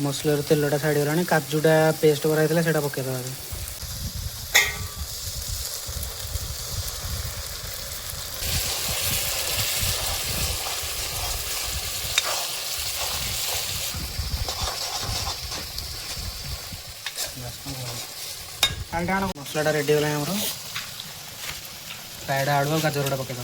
मसला तेलटा छाड़गला काजूटा पेस्ट कराई से पकईदे मसलाटा रेडी गला आमर फ्राइड आलू गाजर पकईद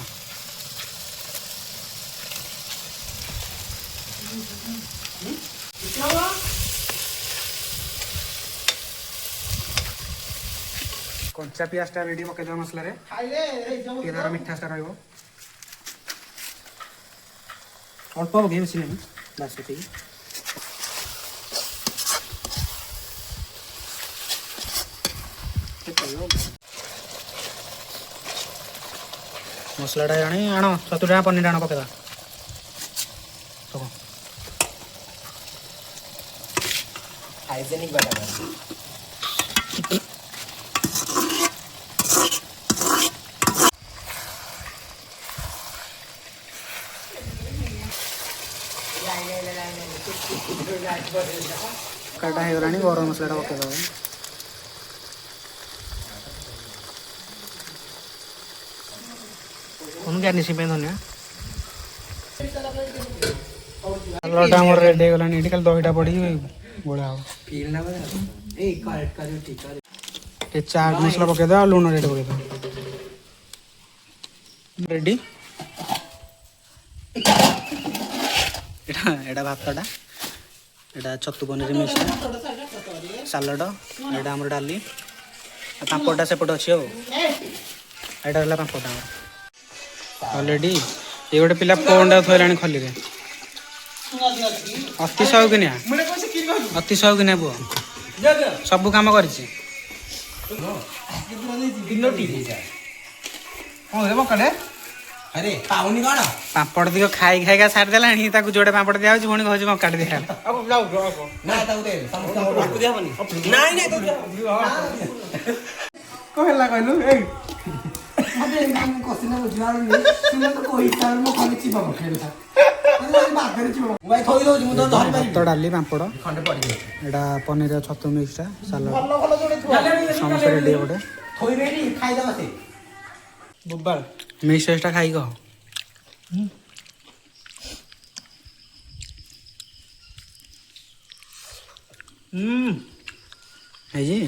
कंचा पियाजटा रेडी पकईद मसला तार मिठासटा रहा अल्प पकई बेस बास मसलाटा आनी आण 70 टका पनीर आण पकईद हाइजेनिक बना काटा हो गला गरम मसला पकईद गार्निशिंग धनिया सालटा आम रेडी हो गलानी खाली दहीटा पड़ी गोड़ा हम चाट मसला पकईद लुण रेडी पकईद रेडी एटा भातटा एटा छतु पनीर मिक्स सालड एटा आम डाली पापड़टा सेपट अच्छे एटा है पापड़टा ऑलरेडी ये गोटे पिला फोन थोड़ा खली अति शौकिनिया पुओ सब कम कर पापड़ दिख खाई खाई सारी देला जोड़े पापड़ दिया पुणी कह काट दिया भात डाली पापड़ एटा पनीर छतु मिक्सटा सालाड समस्त रेडी गोटे मिक्स टा खाई कह जी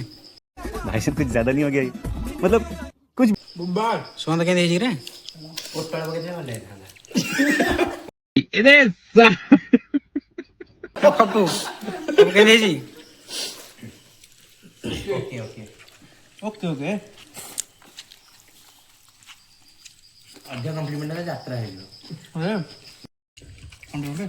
भाई साहब कुछ ज्यादा नहीं हो गया ये? मतलब कुछ सुगंध के रे पप्पू के ओके ओके अर्धा कम्प्लीमेंट है यात्रा है ओके